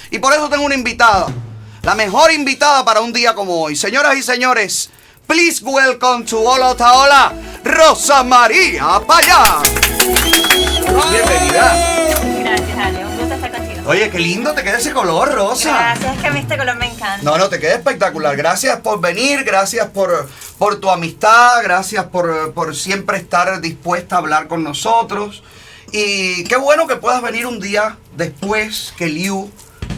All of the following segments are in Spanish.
Y por eso tengo una invitada, la mejor invitada para un día como hoy. Señoras y señores, please welcome to Hola Otaola, Rosa María Payá. Bienvenida. Gracias, Ale. Un gusto estar contigo. Oye, qué lindo te queda ese color, Rosa. Gracias, es que a mí este color me encanta. No, te queda espectacular. Gracias por venir, gracias por tu amistad, gracias por siempre estar dispuesta a hablar con nosotros. Y qué bueno que puedas venir un día después que Liu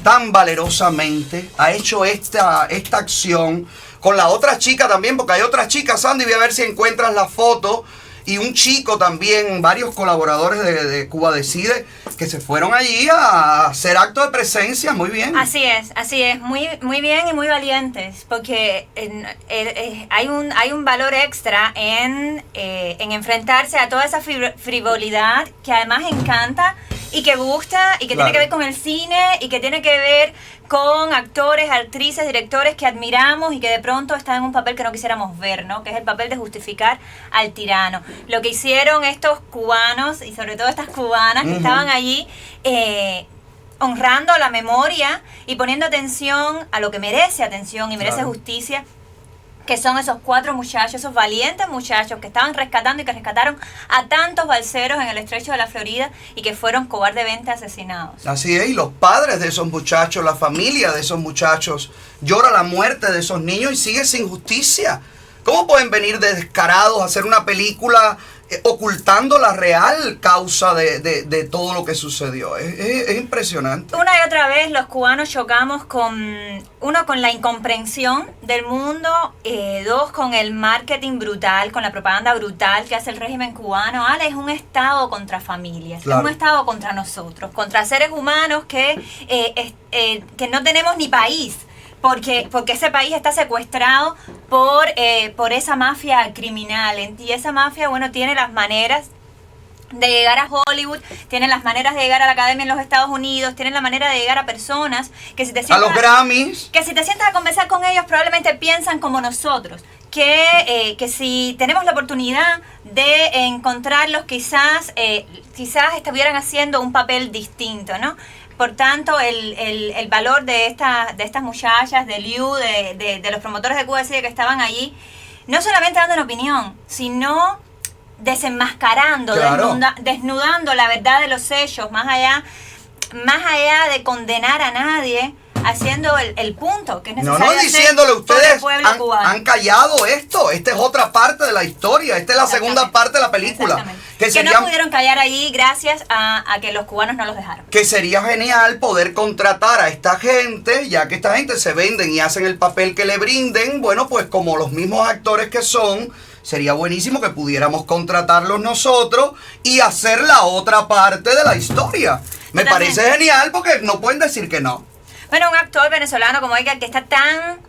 tan valerosamente ha hecho esta acción con la otra chica también, porque hay otra chica, Sandy, voy a ver si encuentras la foto. Y un chico también, varios colaboradores de Cuba Decide, que se fueron allí a hacer acto de presencia. Muy bien. Así es, muy bien y muy valientes, porque hay un valor extra en enfrentarse a toda esa frivolidad que además encanta y que gusta y que tiene que ver con el cine y que tiene que ver con actores, actrices, directores que admiramos y que de pronto están en un papel que no quisiéramos ver, ¿no? Que es el papel de justificar al tirano. Lo que hicieron estos cubanos y sobre todo estas cubanas que estaban allí honrando la memoria y poniendo atención a lo que merece atención y merece justicia, que son esos 4 muchachos, esos valientes muchachos que estaban rescatando y que rescataron a tantos balseros en el estrecho de la Florida y que fueron cobardemente asesinados. Así es, y los padres de esos muchachos, la familia de esos muchachos, llora la muerte de esos niños y sigue sin justicia. ¿Cómo pueden venir de descarados a hacer una película ocultando la real causa de todo lo que sucedió? Es impresionante. Una y otra vez los cubanos chocamos con la incomprensión del mundo, 2 con el marketing brutal, con la propaganda brutal que hace el régimen cubano. Ale, es un estado contra familias, claro. Es un estado contra nosotros, contra seres humanos que no tenemos ni país. Porque ese país está secuestrado por esa mafia criminal. Y esa mafia, bueno, tiene las maneras de llegar a Hollywood, tiene las maneras de llegar a la academia en los Estados Unidos, tienen la manera de llegar a personas que si te sientas... A los Grammys. Que si te sientas a conversar con ellos probablemente piensan como nosotros. Que si tenemos la oportunidad de encontrarlos, quizás estuvieran haciendo un papel distinto, ¿no? Por tanto, el valor de estas muchachas, de Liu, de los promotores de Cuba Decide que estaban allí, no solamente dando una opinión, sino desenmascarando, claro, desnudando la verdad de los hechos, más allá de condenar a nadie, haciendo el punto que es necesario. No diciéndole, ustedes han callado esto. Esta es otra parte de la historia. Esta es la segunda parte de la película. Que no pudieron callar ahí gracias a que los cubanos no los dejaron. Que sería genial poder contratar a esta gente, ya que esta gente se venden y hacen el papel que le brinden. Bueno, pues como los mismos actores que son, sería buenísimo que pudiéramos contratarlos nosotros y hacer la otra parte de la historia. Me parece genial porque no pueden decir que no. Bueno, un actor venezolano como Edgar que está tan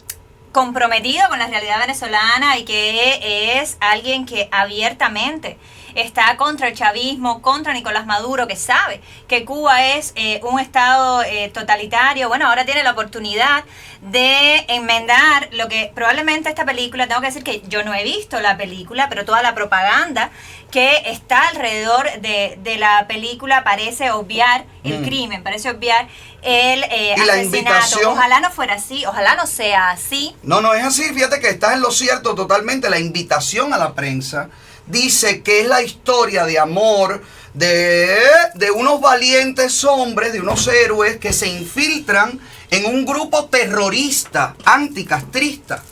comprometido con la realidad venezolana y que es alguien que abiertamente está contra el chavismo, contra Nicolás Maduro, que sabe que Cuba es un estado totalitario. Bueno, ahora tiene la oportunidad de enmendar lo que probablemente esta película, tengo que decir que yo no he visto la película, pero toda la propaganda que está alrededor de la película parece obviar el crimen, parece obviar el asesinato. Ojalá no fuera así, ojalá no sea así. No es así, fíjate que estás en lo cierto totalmente. La invitación a la prensa dice que es la historia de amor de unos valientes hombres, de unos héroes que se infiltran en un grupo terrorista, anticastrista.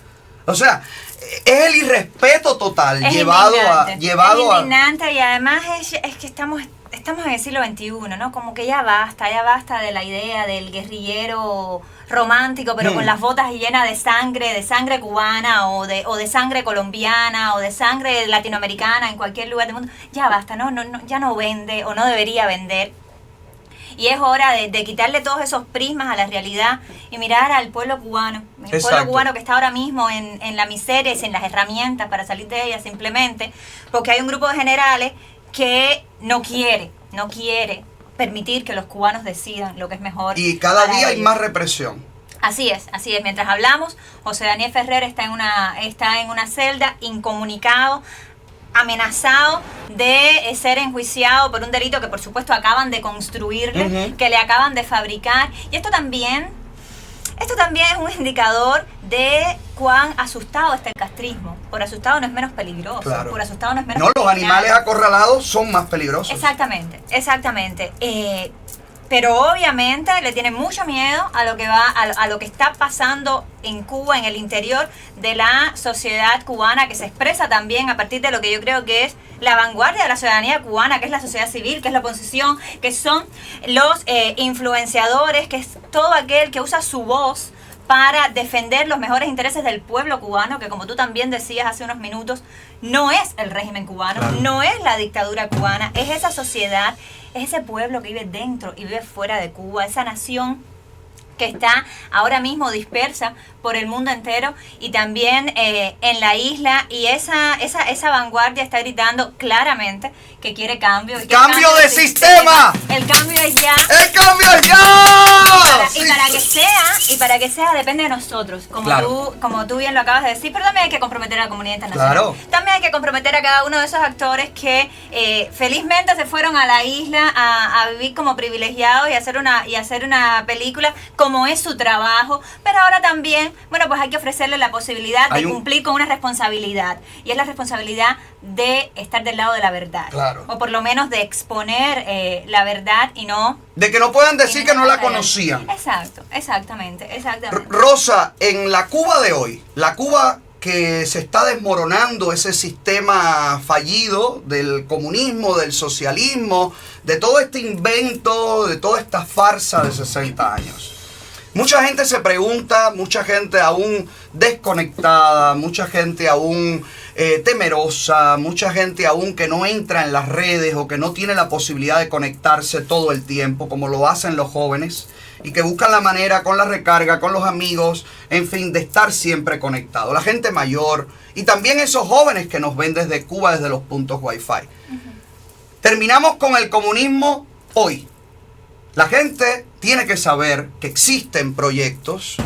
O sea, es el irrespeto total llevado a... Es indignante y además es que estamos en el siglo XXI, ¿no? Como que ya basta de la idea del guerrillero romántico, pero con las botas llenas de sangre cubana o de sangre colombiana o de sangre latinoamericana en cualquier lugar del mundo. Ya basta, ya no vende o no debería vender. Y es hora de quitarle todos esos prismas a la realidad y mirar al pueblo cubano. El pueblo cubano que está ahora mismo en la miseria y sin las herramientas para salir de ella simplemente porque hay un grupo de generales que no quiere permitir que los cubanos decidan lo que es mejor. Y cada día hay más represión. Así es. Mientras hablamos, José Daniel Ferrer está en una celda, incomunicado, amenazado de ser enjuiciado por un delito que por supuesto acaban de construirle, que le acaban de fabricar. Y esto también es un indicador de cuán asustado está el castrismo. Por asustado no es menos peligroso. Claro. Por asustado no es menos No, los criminal. animales acorralados son más peligrosos. Exactamente. Pero obviamente le tiene mucho miedo a lo que a lo que está pasando en Cuba, en el interior de la sociedad cubana, que se expresa también a partir de lo que yo creo que es la vanguardia de la ciudadanía cubana, que es la sociedad civil, que es la oposición, que son los influenciadores, que es todo aquel que usa su voz para defender los mejores intereses del pueblo cubano, que como tú también decías hace unos minutos, no es el régimen cubano, claro, no es la dictadura cubana, es esa sociedad, es ese pueblo que vive dentro y vive fuera de Cuba, esa nación que está ahora mismo dispersa por el mundo entero y también en la isla, y esa vanguardia está gritando claramente que quiere cambio. ¡Cambio de sistema! El cambio es ya. ¡El cambio es ya! Y para que sea depende de nosotros, como tú bien lo acabas de decir, pero también hay que comprometer a la comunidad internacional. Claro. También hay que comprometer a cada uno de esos actores que felizmente se fueron a la isla a vivir como privilegiados y hacer una película como es su trabajo, pero ahora también, bueno, pues hay que ofrecerle la posibilidad de cumplir con una responsabilidad, y es la responsabilidad de estar del lado de la verdad. Claro. O por lo menos de exponer la verdad y no... De que no puedan decir que no la conocían. Exacto, exactamente. Rosa, en la Cuba de hoy, la Cuba que se está desmoronando, ese sistema fallido del comunismo, del socialismo, de todo este invento, de toda esta farsa de 60 años. Mucha gente se pregunta, mucha gente aún desconectada, mucha gente aún temerosa, mucha gente aún que no entra en las redes o que no tiene la posibilidad de conectarse todo el tiempo como lo hacen los jóvenes y que buscan la manera con la recarga, con los amigos, en fin, de estar siempre conectado. La gente mayor y también esos jóvenes que nos ven desde Cuba, desde los puntos Wi-Fi. Terminamos con el comunismo hoy. La gente tiene que saber que existen proyectos,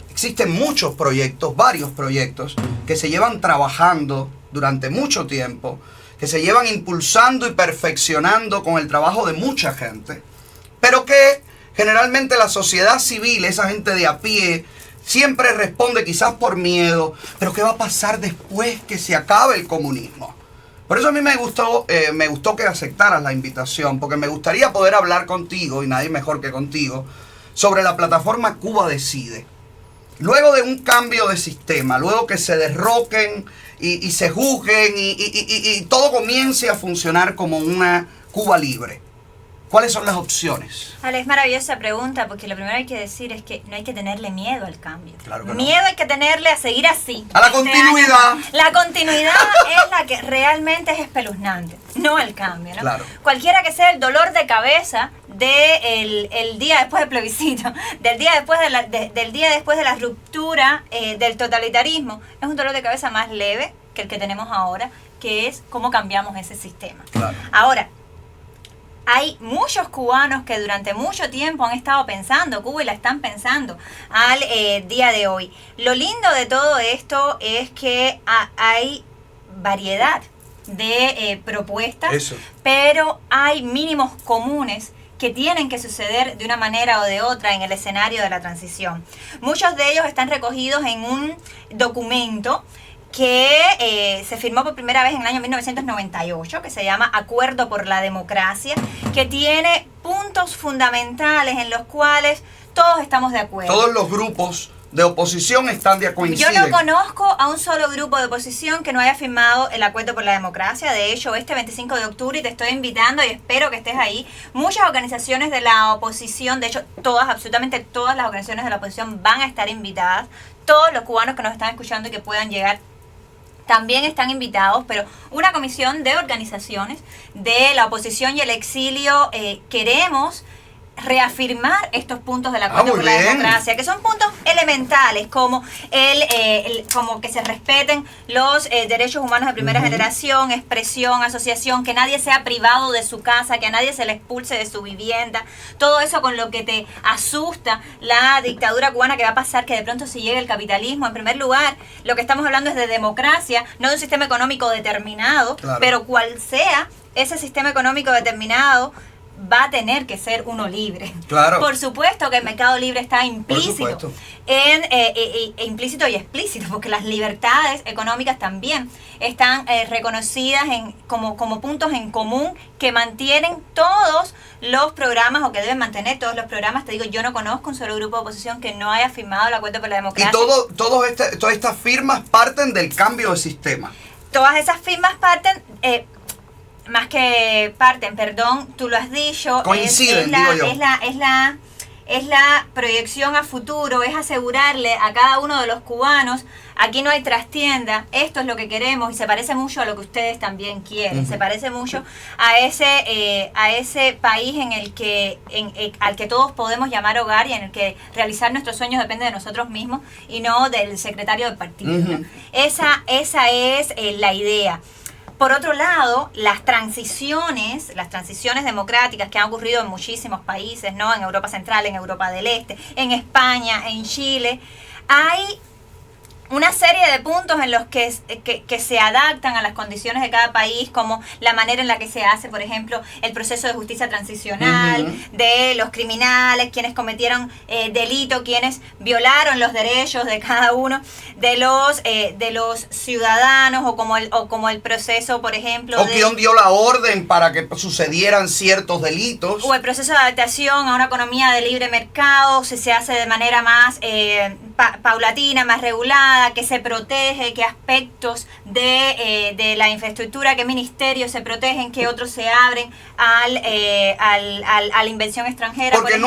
existen muchos proyectos, varios proyectos, que se llevan trabajando durante mucho tiempo, que se llevan impulsando y perfeccionando con el trabajo de mucha gente, pero que generalmente la sociedad civil, esa gente de a pie, siempre responde quizás por miedo, pero ¿qué va a pasar después que se acabe el comunismo? Por eso a mí me gustó que aceptaras la invitación, porque me gustaría poder hablar contigo, y nadie mejor que contigo, sobre la plataforma Cuba Decide. Luego de un cambio de sistema, luego que se derroquen y se juzguen y todo comience a funcionar como una Cuba libre, ¿cuáles son las opciones? Ale, es maravillosa pregunta, porque lo primero que hay que decir es que no hay que tenerle miedo al cambio. Claro que no. Miedo hay que tenerle a seguir así. A la continuidad. La continuidad es la que realmente es espeluznante, no el cambio, ¿no? Claro. Cualquiera que sea el dolor de cabeza el día después del plebiscito, del día después de la ruptura del totalitarismo, es un dolor de cabeza más leve que el que tenemos ahora, que es cómo cambiamos ese sistema. Claro. Ahora, hay muchos cubanos que durante mucho tiempo han estado pensando Cuba y la están pensando al día de hoy. Lo lindo de todo esto es que hay variedad de propuestas, Eso. pero hay mínimos comunes que tienen que suceder de una manera o de otra en el escenario de la transición. Muchos de ellos están recogidos en un documento que se firmó por primera vez en el año 1998, que se llama Acuerdo por la Democracia, que tiene puntos fundamentales en los cuales todos estamos de acuerdo. Todos los grupos de oposición están de acuerdo. Yo no conozco a un solo grupo de oposición que no haya firmado el Acuerdo por la Democracia. De hecho, este 25 de octubre, y te estoy invitando y espero que estés ahí, muchas organizaciones de la oposición, de hecho todas, absolutamente todas las organizaciones de la oposición van a estar invitadas. Todos los cubanos que nos están escuchando y que puedan llegar también están invitados, pero una comisión de organizaciones de la oposición y el exilio queremos reafirmar estos puntos del acuerdo por la democracia, que son puntos elementales, como como que se respeten los derechos humanos de primera generación, expresión, asociación, que nadie sea privado de su casa, que a nadie se le expulse de su vivienda, todo eso con lo que te asusta la dictadura cubana que va a pasar, que de pronto si llega el capitalismo. En primer lugar, lo que estamos hablando es de democracia, no de un sistema económico determinado, pero cual sea ese sistema económico determinado, va a tener que ser uno libre. Claro. Por supuesto que el mercado libre está implícito implícito y explícito, porque las libertades económicas también están reconocidas como puntos en común que mantienen todos los programas, o que deben mantener todos los programas. Te digo, yo no conozco un solo grupo de oposición que no haya firmado el acuerdo por la democracia. Y todas estas firmas parten del cambio de sistema. Todas esas firmas parten... más que parten, perdón, tú lo has dicho, coinciden, digo yo. Es la proyección a futuro, es asegurarle a cada uno de los cubanos, aquí no hay trastienda, esto es lo que queremos, y se parece mucho a lo que ustedes también quieren, se parece mucho a ese país en el que al que todos podemos llamar hogar, y en el que realizar nuestros sueños depende de nosotros mismos y no del secretario del partido. Esa es la idea. Por otro lado, las transiciones democráticas que han ocurrido en muchísimos países, ¿no? En Europa Central, en Europa del Este, en España, en Chile, hay una serie de puntos en los que se adaptan a las condiciones de cada país, como la manera en la que se hace, por ejemplo, el proceso de justicia transicional, de los criminales, quienes cometieron delito, quienes violaron los derechos de cada uno, de los ciudadanos, o como el proceso, por ejemplo... O quien dio la orden para que sucedieran ciertos delitos. O el proceso de adaptación a una economía de libre mercado, si se hace de manera más paulatina, más regulada, que se protege, qué aspectos de la infraestructura, qué ministerios se protegen, qué otros se abren a la inversión extranjera. Porque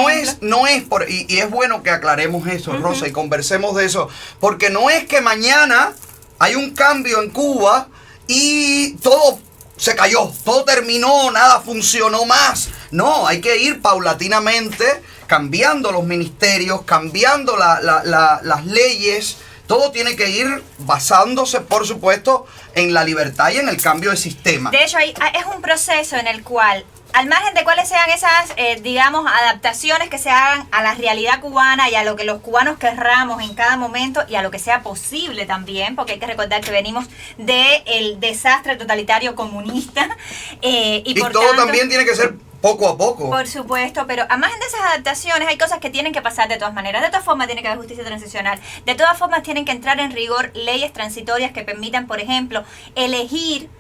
y es bueno que aclaremos eso, Rosa, y conversemos de eso, porque no es que mañana hay un cambio en Cuba y todo se cayó, todo terminó, nada funcionó más. No, hay que ir paulatinamente cambiando los ministerios, cambiando las leyes. Todo tiene que ir basándose, por supuesto, en la libertad y en el cambio de sistema. De hecho, es un proceso en el cual, al margen de cuáles sean esas, adaptaciones que se hagan a la realidad cubana y a lo que los cubanos querramos en cada momento, y a lo que sea posible también, porque hay que recordar que venimos del desastre totalitario comunista. Y por todo tanto, también tiene que ser poco a poco. Por supuesto, pero a margen de esas adaptaciones hay cosas que tienen que pasar de todas maneras. De todas formas tiene que haber justicia transicional. De todas formas tienen que entrar en rigor leyes transitorias que permitan, por ejemplo, elegir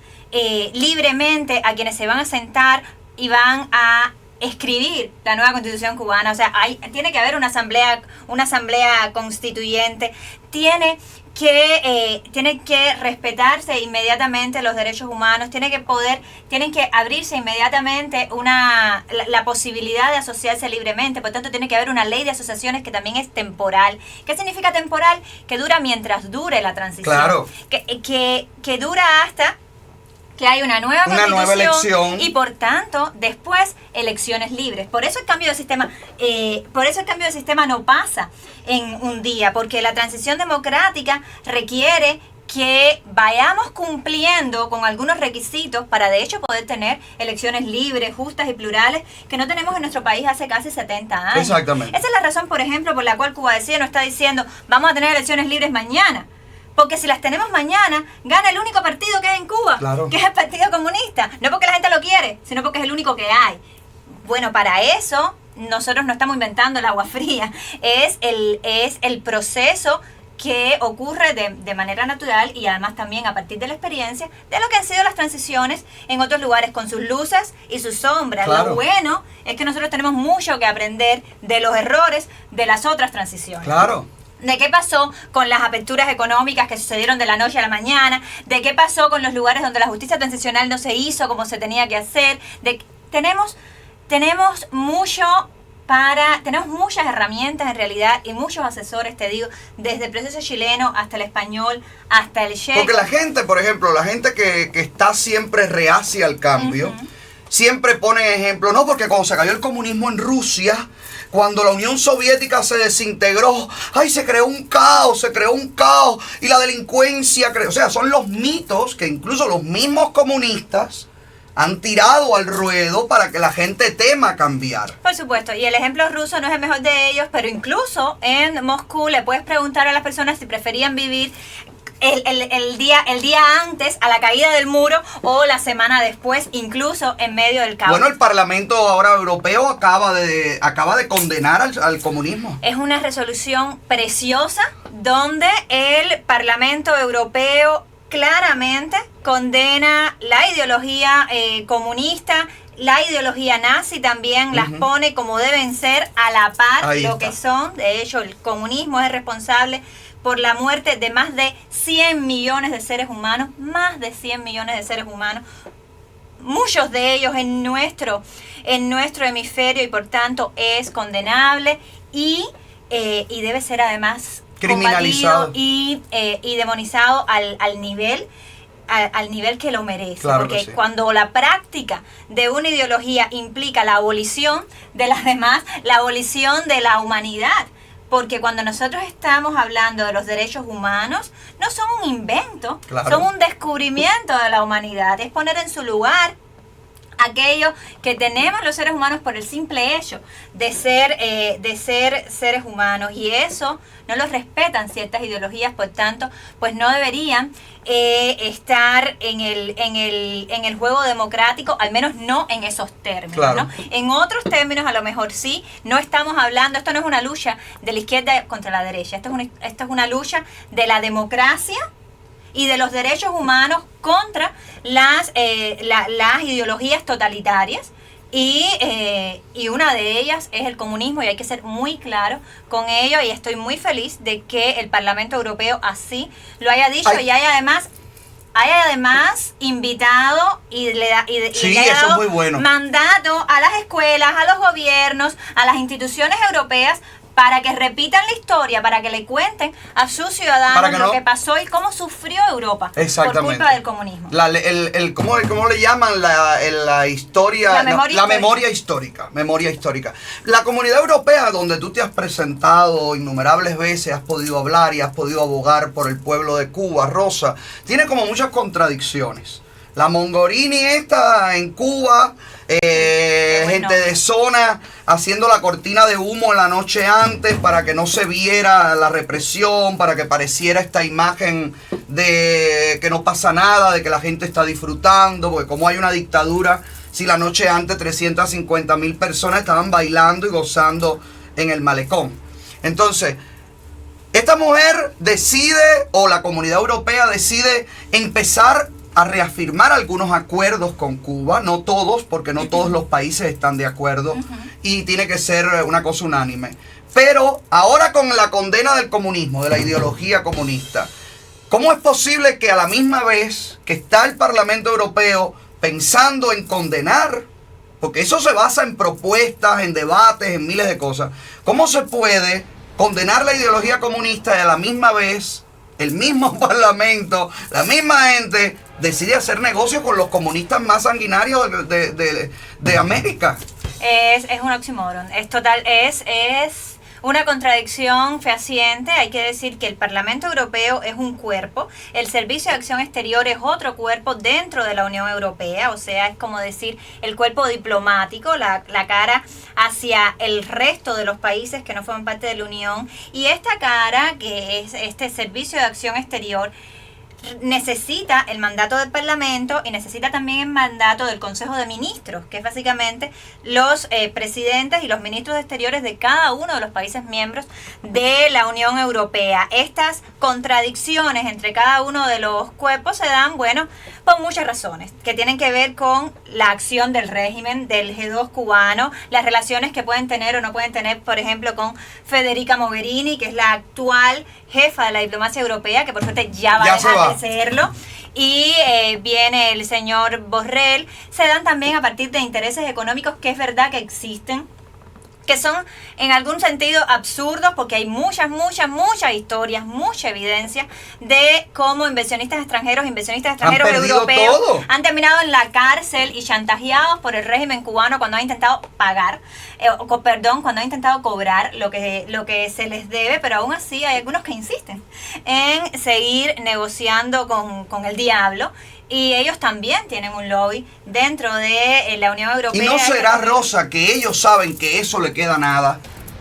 libremente a quienes se van a sentar y van a escribir la nueva constitución cubana. O sea, tiene que haber una asamblea constituyente, tiene que respetarse inmediatamente los derechos humanos, tienen que abrirse inmediatamente la posibilidad de asociarse libremente. Por tanto, tiene que haber una ley de asociaciones que también es temporal. ¿Qué significa temporal? Que dura mientras dure la transición. Claro. Que dura hasta que hay una nueva elección, y por tanto después elecciones libres. Por eso el cambio de sistema no pasa en un día, porque la transición democrática requiere que vayamos cumpliendo con algunos requisitos para de hecho poder tener elecciones libres, justas y plurales, que no tenemos en nuestro país hace casi 70 años. Exactamente. Esa es la razón, por ejemplo, por la cual Cuba Decide no está diciendo vamos a tener elecciones libres mañana. Porque si las tenemos mañana, gana el único partido que hay en Cuba, que es el Partido Comunista. No porque la gente lo quiere, sino porque es el único que hay. Bueno, para eso nosotros no estamos inventando el agua fría. Es el proceso que ocurre de manera natural, y además también a partir de la experiencia de lo que han sido las transiciones en otros lugares, con sus luces y sus sombras. Lo bueno es que nosotros tenemos mucho que aprender de los errores de las otras transiciones. Claro. De qué pasó con las aperturas económicas que sucedieron de la noche a la mañana, de qué pasó con los lugares donde la justicia transicional no se hizo como se tenía que hacer. Tenemos muchas herramientas en realidad, y muchos asesores, te digo, desde el proceso chileno hasta el español, hasta el checo. Porque la gente, por ejemplo, que está siempre reacia al cambio, siempre ponen ejemplo, no, porque cuando se cayó el comunismo en Rusia, cuando la Unión Soviética se desintegró, ay, se creó un caos, y la delincuencia, o sea, son los mitos que incluso los mismos comunistas han tirado al ruedo para que la gente tema cambiar. Por supuesto, y el ejemplo ruso no es el mejor de ellos, pero incluso en Moscú le puedes preguntar a las personas si preferían vivir el día antes a la caída del muro o la semana después, incluso en medio del caos. Bueno, el Parlamento ahora europeo acaba de condenar al comunismo. Es una resolución preciosa donde el Parlamento Europeo claramente condena la ideología comunista, la ideología nazi también, las pone como deben ser a la par. Ahí lo está. que son. De hecho, el comunismo es responsable por la muerte de más de 100 millones de seres humanos, muchos de ellos en nuestro hemisferio, y por tanto es condenable y debe ser además criminalizado y demonizado al nivel que lo merece. Claro, porque sí. Cuando la práctica de una ideología implica la abolición de las demás, la abolición de la humanidad. Porque cuando nosotros estamos hablando de los derechos humanos, no son un invento, claro, son un descubrimiento de la humanidad. Es poner en su lugar aquello que tenemos los seres humanos por el simple hecho de ser seres humanos, y eso no lo respetan ciertas ideologías, por tanto, pues no deberían estar en el juego democrático, al menos no en esos términos, claro, ¿no? En otros términos a lo mejor sí, no estamos hablando, esto no es una lucha de la izquierda contra la derecha, esto es una lucha de la democracia y de los derechos humanos contra las ideologías totalitarias, y una de ellas es el comunismo, y hay que ser muy claro con ello, y estoy muy feliz de que el Parlamento Europeo así lo haya dicho. Y haya además invitado y le haya eso dado es muy bueno, mandato a las escuelas, a los gobiernos, a las instituciones europeas, para que repitan la historia, para que le cuenten a sus ciudadanos lo que pasó y cómo sufrió Europa por culpa del comunismo. ¿Cómo le llaman la historia? La memoria histórica. La Comunidad Europea, donde tú te has presentado innumerables veces, has podido hablar y has podido abogar por el pueblo de Cuba, Rosa, tiene como muchas contradicciones. La Mongorini esta en Cuba, gente de zona haciendo la cortina de humo la noche antes para que no se viera la represión, para que pareciera esta imagen de que no pasa nada, de que la gente está disfrutando, porque como hay una dictadura, si la noche antes 350,000 personas estaban bailando y gozando en el malecón. Entonces, esta mujer decide, o la Comunidad Europea decide empezar a reafirmar algunos acuerdos con Cuba, no todos, porque no todos los países están de acuerdo, y tiene que ser una cosa unánime. Pero ahora con la condena del comunismo, de la ideología comunista, ¿cómo es posible que a la misma vez que está el Parlamento Europeo pensando en condenar, porque eso se basa en propuestas, en debates, en miles de cosas, cómo se puede condenar la ideología comunista y a la misma vez el mismo Parlamento, la misma gente decide hacer negocios con los comunistas más sanguinarios de América? Es un oxímoron, es una contradicción fehaciente. Hay que decir que el Parlamento Europeo es un cuerpo, el Servicio de Acción Exterior es otro cuerpo dentro de la Unión Europea, o sea, es como decir el cuerpo diplomático, la cara hacia el resto de los países que no forman parte de la Unión, y esta cara, que es este Servicio de Acción Exterior, necesita el mandato del Parlamento y necesita también el mandato del Consejo de Ministros, que es básicamente los presidentes y los ministros de exteriores de cada uno de los países miembros de la Unión Europea. Estas contradicciones entre cada uno de los cuerpos se dan, bueno, por muchas razones, que tienen que ver con la acción del régimen del G2 cubano, las relaciones que pueden tener o no pueden tener, por ejemplo, con Federica Mogherini, que es la actual jefa de la diplomacia europea, que por suerte ya va a dejar de serlo, y viene el señor Borrell. Se dan también a partir de intereses económicos, que es verdad que existen que son en algún sentido absurdos, porque hay muchas historias, mucha evidencia de cómo inversionistas extranjeros europeos han terminado en la cárcel y chantajeados por el régimen cubano cuando han intentado cuando han intentado cobrar lo que se les debe, pero aún así hay algunos que insisten en seguir negociando con el diablo. Y ellos también tienen un lobby dentro de la Unión Europea. ¿Y no será, Rosa, que ellos saben que eso le queda nada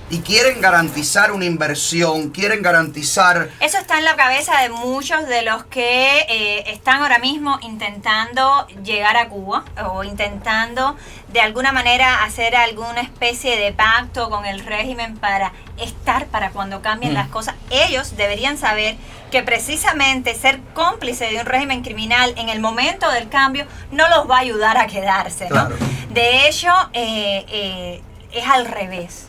y quieren garantizar una inversión, quieren garantizar... Eso está en la cabeza de muchos de los que están ahora mismo intentando llegar a Cuba o intentando de alguna manera hacer alguna especie de pacto con el régimen para cuando cambien las cosas. Ellos deberían saber que precisamente ser cómplice de un régimen criminal en el momento del cambio no los va a ayudar a quedarse, ¿no? Claro. De hecho, es al revés.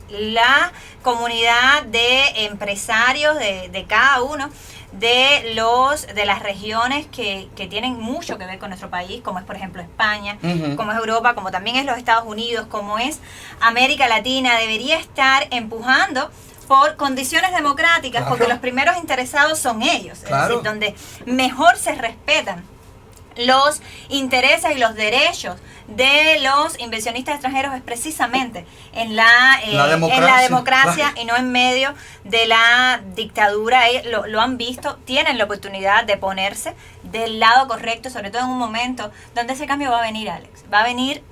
La comunidad de empresarios de cada uno de las regiones que tienen mucho que ver con nuestro país, como es por ejemplo España, como es Europa, como también es los Estados Unidos, como es América Latina, debería estar empujando por condiciones democráticas, porque los primeros interesados son ellos, es decir, donde mejor se respetan los intereses y los derechos de los inversionistas extranjeros es precisamente en la democracia y no en medio de la dictadura. Lo han visto, tienen la oportunidad de ponerse del lado correcto, sobre todo en un momento donde ese cambio va a venir, Alex. Va a venir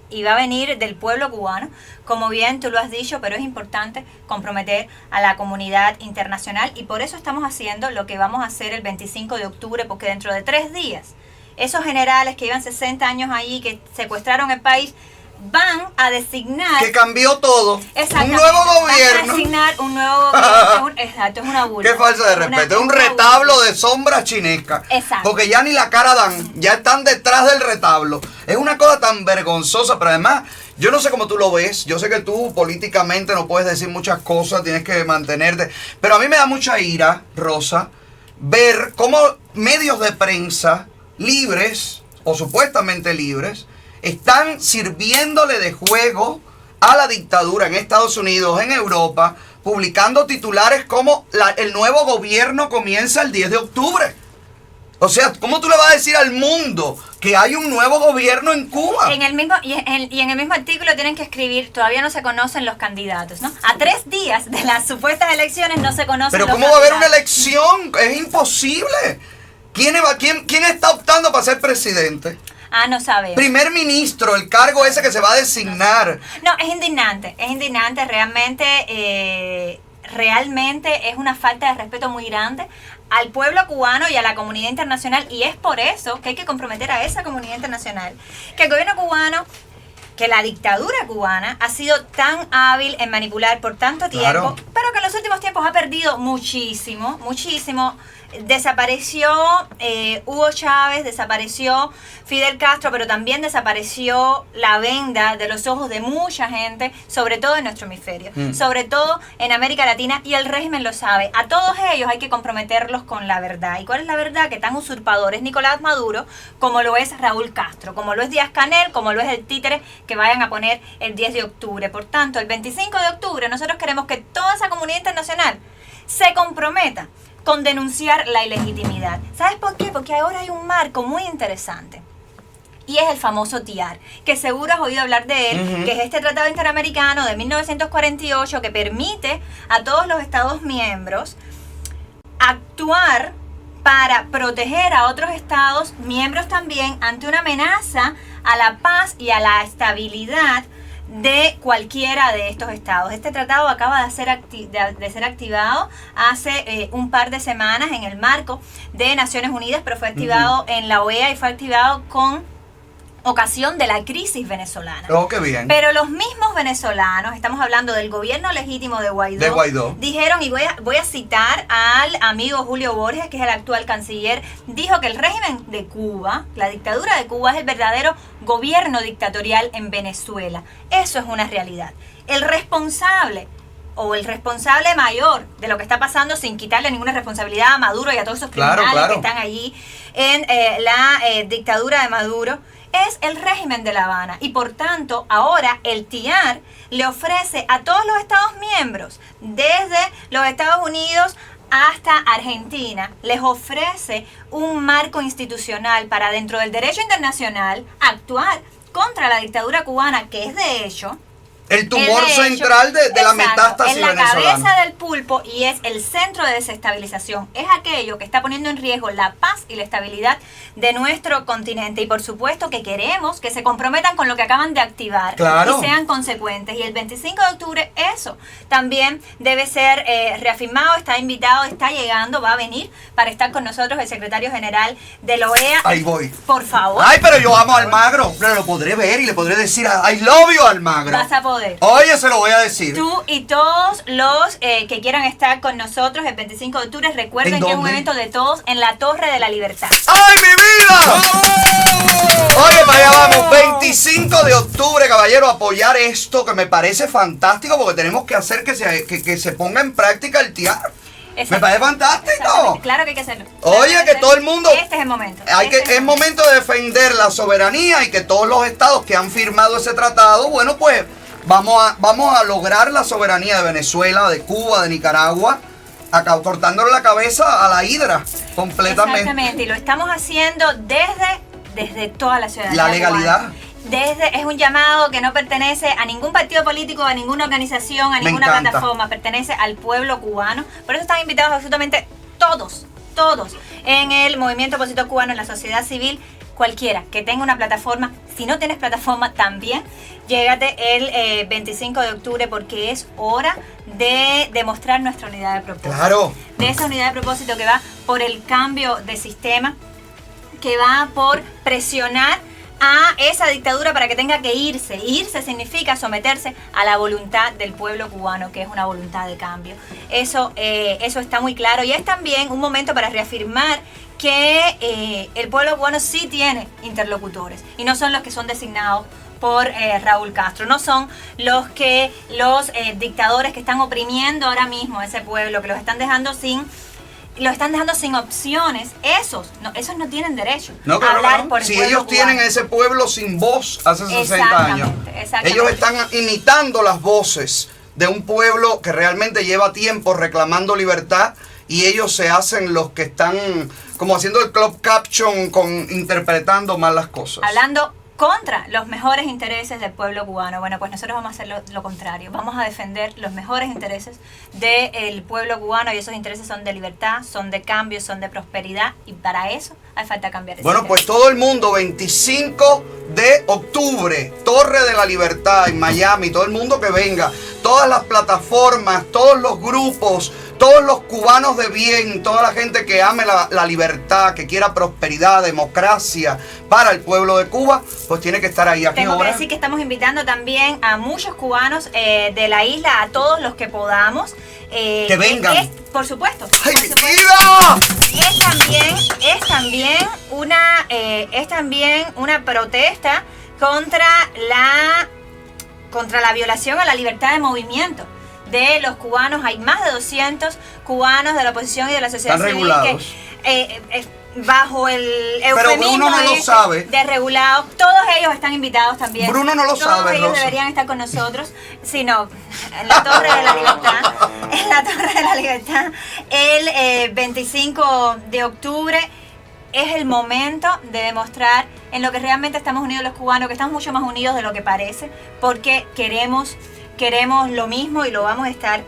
del pueblo cubano, como bien tú lo has dicho, pero es importante comprometer a la comunidad internacional y por eso estamos haciendo lo que vamos a hacer el 25 de octubre, porque dentro de 3 días esos generales que llevan 60 años ahí, que secuestraron el país, van a designar... Que cambió todo. Un nuevo gobierno. Van a designar un nuevo gobierno. Exacto, es una burla. Qué falta de respeto. Es un retablo de sombra chinesca. Exacto. Porque ya ni la cara dan. Ya están detrás del retablo. Es una cosa tan vergonzosa, pero además... Yo no sé cómo tú lo ves, yo sé que tú políticamente no puedes decir muchas cosas, tienes que mantenerte, pero a mí me da mucha ira, Rosa, ver cómo medios de prensa libres, o supuestamente libres, están sirviéndole de juego a la dictadura en Estados Unidos, en Europa, publicando titulares como el nuevo gobierno comienza el 10 de octubre. O sea, ¿cómo tú le vas a decir al mundo que hay un nuevo gobierno en Cuba? En el mismo artículo tienen que escribir, todavía no se conocen los candidatos, ¿no? A 3 días de las supuestas elecciones no se conocen los candidatos. Pero ¿cómo va a haber una elección? Es imposible. ¿Quién está optando para ser presidente? No sabemos. Primer ministro, el cargo ese que se va a designar. No, es indignante, realmente es una falta de respeto muy grande al pueblo cubano y a la comunidad internacional, y es por eso que hay que comprometer a esa comunidad internacional, que el gobierno cubano, que la dictadura cubana ha sido tan hábil en manipular por tanto tiempo, pero que en los últimos tiempos ha perdido muchísimo. Desapareció Hugo Chávez, desapareció Fidel Castro, pero también desapareció la venda de los ojos de mucha gente, sobre todo en nuestro hemisferio, sobre todo en América Latina, y el régimen lo sabe. A todos ellos hay que comprometerlos con la verdad. ¿Y cuál es la verdad? Que tan usurpador es Nicolás Maduro como lo es Raúl Castro, como lo es Díaz-Canel, como lo es el títere que vayan a poner el 10 de octubre. Por tanto, el 25 de octubre nosotros queremos que toda esa comunidad internacional se comprometa con denunciar la ilegitimidad. ¿Sabes por qué? Porque ahora hay un marco muy interesante. Y es el famoso TIAR, que seguro has oído hablar de él, que es este tratado interamericano de 1948 que permite a todos los Estados miembros actuar para proteger a otros Estados miembros también ante una amenaza a la paz y a la estabilidad de cualquiera de estos estados. Este tratado acaba de ser activado hace un par de semanas en el marco de Naciones Unidas, pero fue activado en la OEA y fue activado con ocasión de la crisis venezolana. Oh, qué bien. Pero los mismos venezolanos, estamos hablando del gobierno legítimo de Guaidó, dijeron, y voy a citar al amigo Julio Borges, que es el actual canciller, dijo que el régimen de Cuba, la dictadura de Cuba, es el verdadero gobierno dictatorial en Venezuela. Eso es una realidad. El responsable o el responsable mayor de lo que está pasando, sin quitarle ninguna responsabilidad a Maduro y a todos esos criminales que están allí en la dictadura de Maduro, es el régimen de La Habana. Y por tanto, ahora el TIAR le ofrece a todos los Estados miembros, desde los Estados Unidos hasta Argentina, les ofrece un marco institucional para, dentro del derecho internacional, actuar contra la dictadura cubana, que es de hecho el tumor central de la metástasis venezolana. Es la cabeza del pulpo y es el centro de desestabilización. Es aquello que está poniendo en riesgo la paz y la estabilidad de nuestro continente. Y por supuesto que queremos que se comprometan con lo que acaban de activar y sean consecuentes. Y el 25 de octubre eso también debe ser reafirmado, está invitado, está llegando, va a venir para estar con nosotros el secretario general de la OEA. Ahí voy. Por favor. Ay, pero yo amo a Almagro. Pero lo podré ver y le podré decir I love you, Almagro. Vas a poder. Oye, se lo voy a decir. Tú y todos los que quieran estar con nosotros el 25 de octubre, recuerden que es un evento de todos en la Torre de la Libertad. ¡Ay, mi vida! Oye, para allá vamos. 25 de octubre, caballero, apoyar esto que me parece fantástico porque tenemos que hacer que se ponga en práctica el TIAR. Me parece fantástico. Claro que hay que hacerlo. Oye, que todo el mundo... Este es el momento. Es momento de defender la soberanía y que todos los estados que han firmado ese tratado, bueno, pues... Vamos a lograr la soberanía de Venezuela, de Cuba, de Nicaragua, cortándole la cabeza a la hidra completamente. Exactamente, y lo estamos haciendo desde toda la ciudadanía. La legalidad. Es un llamado que no pertenece a ningún partido político, a ninguna organización, a ninguna plataforma, pertenece al pueblo cubano. Por eso están invitados absolutamente todos en el movimiento opositor cubano, en la sociedad civil. Cualquiera que tenga una plataforma, si no tienes plataforma también, llégate el 25 de octubre porque es hora de demostrar nuestra unidad de propósito. Claro. De esa unidad de propósito que va por el cambio de sistema, que va por presionar a esa dictadura para que tenga que irse. Irse significa someterse a la voluntad del pueblo cubano, que es una voluntad de cambio. Eso está muy claro y es también un momento para reafirmar que el pueblo cubano sí tiene interlocutores y no son los que son designados por Raúl Castro, no son los dictadores que están oprimiendo ahora mismo a ese pueblo, que los están dejando sin opciones. Esos no tienen derecho a hablar por el si pueblo ellos cubano. Tienen ese pueblo sin voz hace 60 años. Exactamente. Ellos están imitando las voces de un pueblo que realmente lleva tiempo reclamando libertad y ellos se hacen los que están como haciendo el club caption interpretando mal las cosas. Hablando contra los mejores intereses del pueblo cubano. Bueno, pues nosotros vamos a hacer lo contrario. Vamos a defender los mejores intereses del pueblo cubano y esos intereses son de libertad, son de cambio, son de prosperidad y para eso hace falta cambiar el sistema. Pues todo el mundo, 25 de octubre, Torre de la Libertad en Miami, todo el mundo que venga, todas las plataformas, todos los grupos, todos los cubanos de bien, toda la gente que ame la libertad, que quiera prosperidad, democracia para el pueblo de Cuba, pues tiene que estar ahí. ¿A qué hora? Tengo que decir que estamos invitando también a muchos cubanos de la isla, a todos los que podamos. Que vengan. Por supuesto. ¡Ay, mi vida! Es también una protesta contra la violación a la libertad de movimiento de los cubanos. Hay más de 200 cubanos de la oposición y de la sociedad civil que bajo el eufemismo pero Bruno no lo sabe. Desregulados, todos ellos están invitados también. Bruno no lo sabe, todos ellos deberían estar con nosotros, sino en la Torre de la Libertad, el 25 de octubre. Es el momento de demostrar en lo que realmente estamos unidos los cubanos, que estamos mucho más unidos de lo que parece, porque queremos lo mismo y lo vamos a estar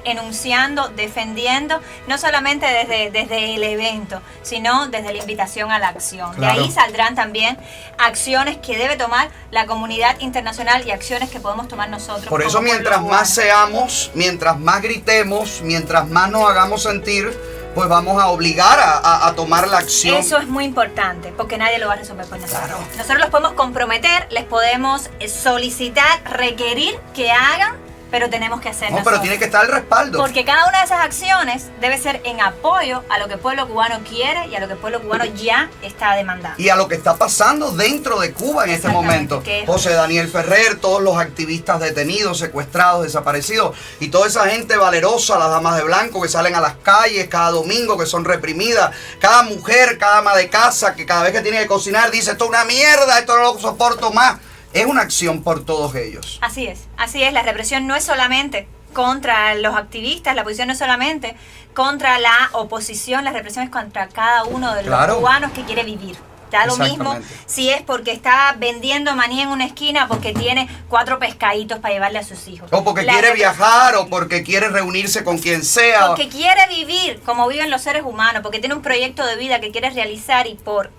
enunciando, defendiendo, no solamente desde el evento, sino desde la invitación a la acción. Claro. De ahí saldrán también acciones que debe tomar la comunidad internacional y acciones que podemos tomar nosotros. Por eso mientras más seamos, mientras más gritemos, mientras más nos hagamos sentir, pues vamos a obligar a tomar la acción. Eso es muy importante, porque nadie lo va a resolver por nosotros. Claro. Nosotros los podemos comprometer, les podemos solicitar, requerir que hagan pero tenemos que hacer No, nosotros. pero tiene que estar el respaldo. Porque cada una de esas acciones debe ser en apoyo a lo que el pueblo cubano quiere y a lo que el pueblo cubano ya está demandando. Y a lo que está pasando dentro de Cuba en este momento. José Daniel Ferrer, todos los activistas detenidos, secuestrados, desaparecidos, y toda esa gente valerosa, las damas de blanco que salen a las calles cada domingo, que son reprimidas, cada mujer, cada ama de casa, que cada vez que tiene que cocinar dice, esto es una mierda, esto no lo soporto más. Es una acción por todos ellos. Así es, la represión no es solamente contra los activistas, la oposición no es solamente contra la oposición, la represión es contra cada uno de los cubanos que quiere vivir. Da lo mismo si es porque está vendiendo maní en una esquina, porque tiene 4 pescaditos para llevarle a sus hijos. O porque quiere viajar, o porque quiere reunirse con quien sea. Porque quiere vivir como viven los seres humanos, porque tiene un proyecto de vida que quiere realizar y por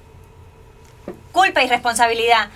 culpa y responsabilidad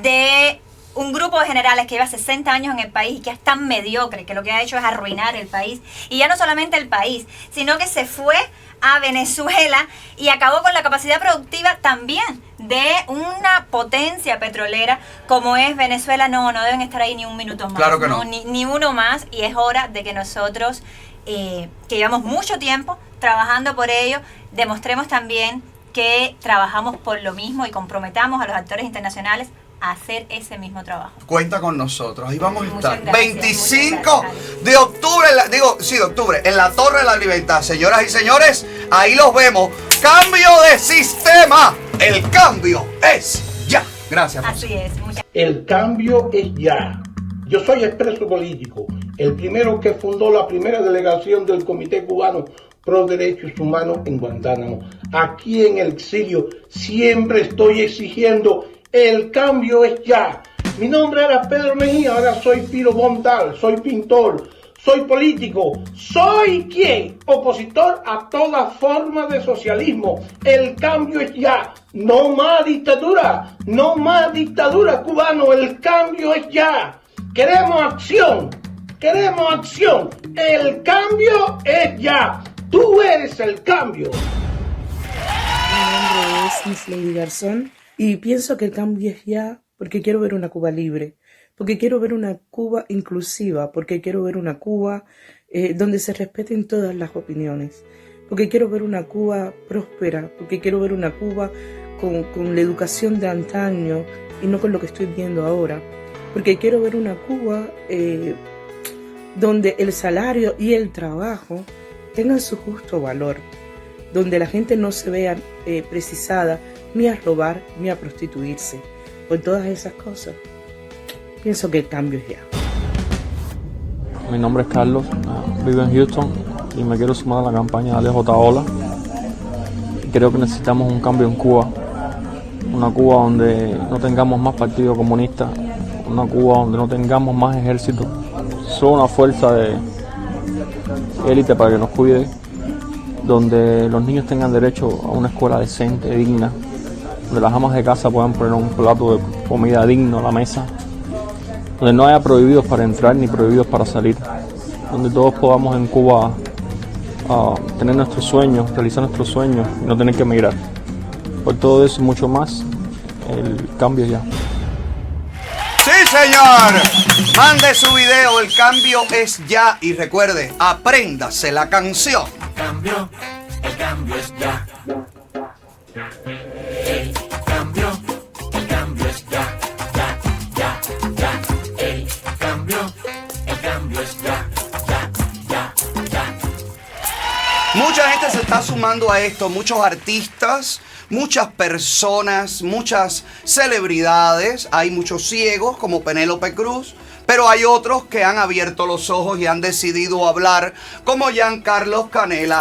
de un grupo de generales que lleva 60 años en el país y que es tan mediocre que lo que ha hecho es arruinar el país. Y ya no solamente el país, sino que se fue a Venezuela y acabó con la capacidad productiva también de una potencia petrolera como es Venezuela. No deben estar ahí ni un minuto más. Claro que no. Ni uno más. Y es hora de que nosotros, que llevamos mucho tiempo trabajando por ello, demostremos también que trabajamos por lo mismo y comprometamos a los actores internacionales a hacer ese mismo trabajo. Cuenta con nosotros, ahí vamos a estar. Gracias, 25 de octubre, de octubre, en la Torre de la Libertad. Señoras y señores, ahí los vemos. Cambio de sistema. El cambio es ya. Gracias. Así es. El cambio es ya. Yo soy expreso político, el primero que fundó la primera delegación del Comité Cubano Pro Derechos Humanos en Guantánamo. Aquí en el exilio siempre estoy exigiendo el cambio es ya. Mi nombre era Pedro Mejía, ahora soy Piro Montal, soy pintor, soy político, soy ¿quién? Opositor a toda forma de socialismo. El cambio es ya. No más dictadura, no más dictadura, cubano, el cambio es ya. Queremos acción, queremos acción. El cambio es ya. Tú eres el cambio. Mi nombre es Miss Lady Garzón y pienso que el cambio es ya porque quiero ver una Cuba libre, porque quiero ver una Cuba inclusiva, porque quiero ver una Cuba donde se respeten todas las opiniones, porque quiero ver una Cuba próspera, porque quiero ver una Cuba con la educación de antaño y no con lo que estoy viendo ahora, porque quiero ver una Cuba donde el salario y el trabajo tengan su justo valor, donde la gente no se vea precisada ni a robar ni a prostituirse. Por todas esas cosas, pienso que el cambio es ya. Mi nombre es Carlos, vivo en Houston y me quiero sumar a la campaña de Alejo Taola. Creo que necesitamos un cambio en Cuba, una Cuba donde no tengamos más partido comunista, una Cuba donde no tengamos más ejército, solo una fuerza de élite para que nos cuide, donde los niños tengan derecho a una escuela decente, digna, donde las amas de casa puedan poner un plato de comida digno a la mesa, donde no haya prohibidos para entrar ni prohibidos para salir, donde todos podamos en Cuba tener nuestros sueños, realizar nuestros sueños y no tener que emigrar. Por todo eso y mucho más, el cambio ya. ¡Sí, señor! Mande su video, el cambio es ya. Y recuerde, apréndase la canción. El cambio es ya. El cambio es ya, ya, ya, ya. El cambio es ya, ya, ya, ya. Mucha gente se está sumando a esto, muchos artistas, muchas personas, muchas celebridades. Hay muchos ciegos como Penélope Cruz, pero hay otros que han abierto los ojos y han decidido hablar, como Giancarlo Canela.